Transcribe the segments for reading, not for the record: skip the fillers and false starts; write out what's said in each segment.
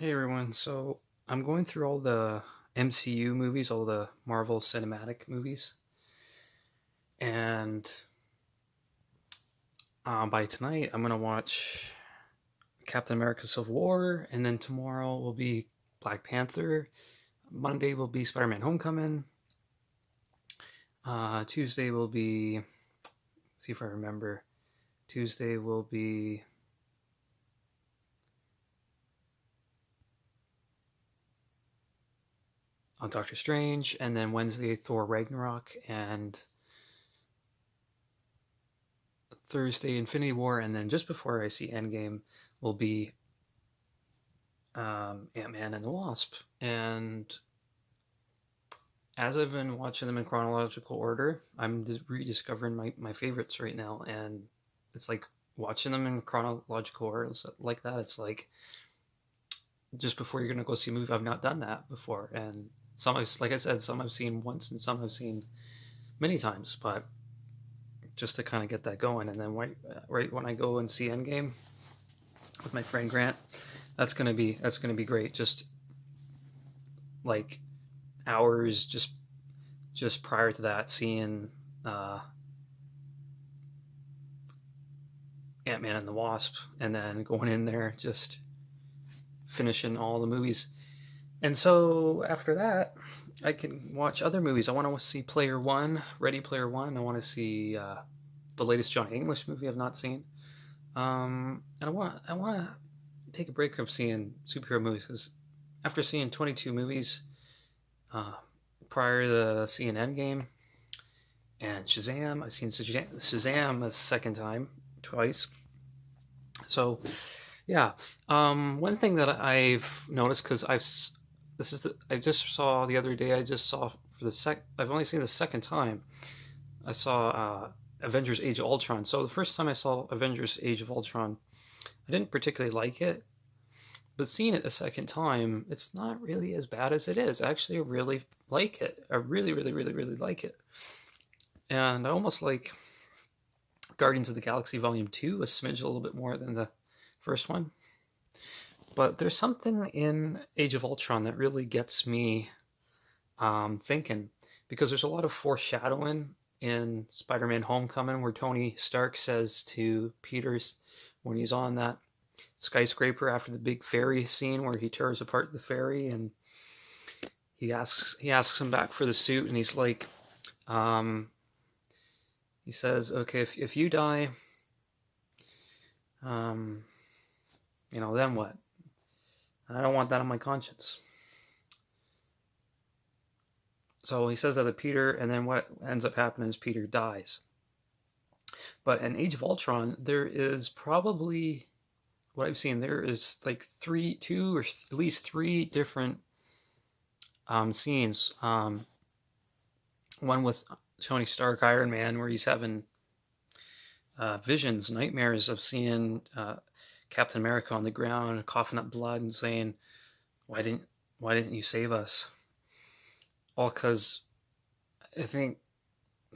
Hey everyone, so I'm going through all the MCU movies, all the Marvel cinematic movies, and by tonight I'm gonna watch Captain America: Civil War, and then tomorrow will be Black Panther. Monday will be Spider-Man: Homecoming. Tuesday will be, see if I remember. Tuesday will be on Doctor Strange, and then Wednesday Thor: Ragnarok, and Thursday Infinity War, and then just before I see Endgame will be Ant-Man and the Wasp. And as I've been watching them in chronological order, I'm rediscovering my favorites right now. And it's like watching them in chronological order like that. It's like just before you're going to go see a movie, I've not done that before. And some, like I said, some I've seen once and some I've seen many times. But just to kind of get that going. And then right when I go and see Endgame with my friend Grant, that's gonna be great. Just like hours just prior to that, seeing uh, Ant Man and the Wasp, and then going in there just finishing all the movies. And so after that, I can watch other movies. I want to see Player One, Ready Player One. I want to see the latest Johnny English movie I've not seen. And I want to take a break from seeing superhero movies because after seeing 22 movies uh, prior to seeing Endgame and Shazam, I've seen Shazam a second time, twice. So, yeah. One thing that I've noticed because I just saw the other day. I just saw for the sec. I've only seen the second time. I saw Avengers: Age of Ultron. So the first time I saw Avengers: Age of Ultron, I didn't particularly like it. But seeing it a second time, it's not really as bad as it is. Actually, I really like it. I really, really, really, really like it. And I almost like Guardians of the Galaxy Volume 2 a smidge a little bit more than the first one. But there's something in Age of Ultron that really gets me thinking because there's a lot of foreshadowing in Spider-Man: Homecoming where Tony Stark says to Peter's when he's on that skyscraper after the big ferry scene where he tears apart the ferry and he asks him back for the suit and he's like um, he says, okay, if you die, um, then what? And I don't want that on my conscience. So he says that to Peter, and then what ends up happening is Peter dies. But in Age of Ultron, there is probably what I've seen. There is like two or at least three different scenes. One with Tony Stark, Iron Man, where he's having visions, nightmares of seeing Captain America on the ground, coughing up blood, and saying, "Why didn't you save us?" All because I think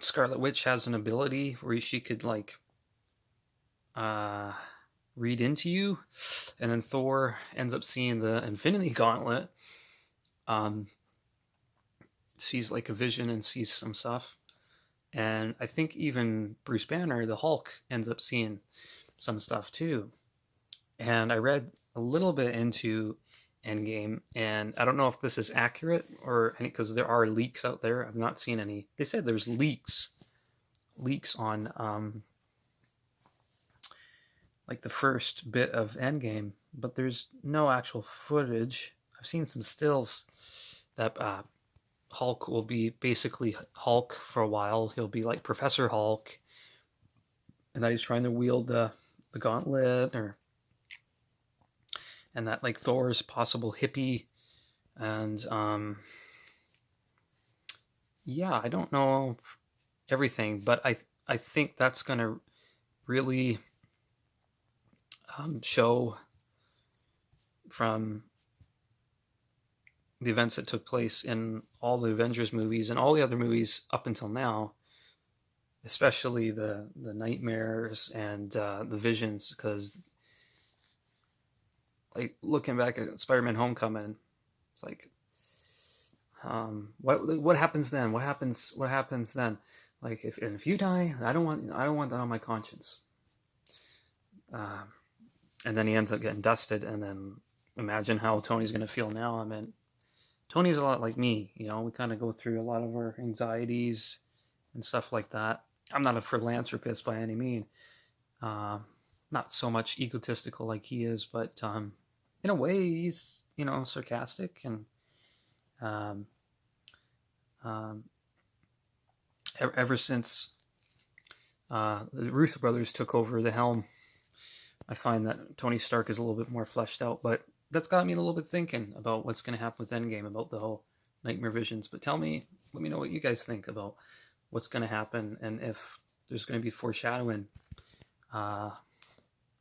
Scarlet Witch has an ability where she could like uh, read into you, and then Thor ends up seeing the Infinity Gauntlet, um, sees like a vision and sees some stuff, and I think even Bruce Banner, the Hulk, ends up seeing some stuff too. And I read a little bit into Endgame, and I don't know if this is accurate or any because there are leaks out there. I've not seen any. They said there's leaks on like the first bit of Endgame, but there's no actual footage. I've seen some stills that Hulk will be basically Hulk for a while. He'll be like Professor Hulk, and that he's trying to wield the gauntlet, and that like Thor's possible hippie, and yeah, I don't know everything, but I think that's gonna really show from the events that took place in all the Avengers movies and all the other movies up until now, especially the nightmares and the visions, because like looking back at Spider-Man: Homecoming, it's like, what happens then? What happens then? Like if you die, I don't want that on my conscience. Um, and then he ends up getting dusted, and then imagine how Tony's gonna feel now. I mean, Tony's a lot like me, you know. We kind of go through a lot of our anxieties and stuff like that. I'm not a philanthropist by any means. Uh, Not so much egotistical like he is, but in a way, he's, you know, sarcastic and um, um, ever since the Russo brothers took over the helm, I find that Tony Stark is a little bit more fleshed out. But that's got me a little bit thinking about what's going to happen with Endgame, about the whole Nightmare Visions. But let me know what you guys think about what's going to happen and if there's going to be foreshadowing. Uh,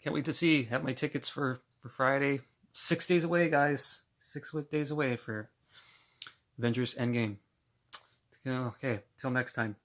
can't wait to see. Have my tickets for Friday. 6 days away, guys. 6 days away for Avengers Endgame. Okay, till next time.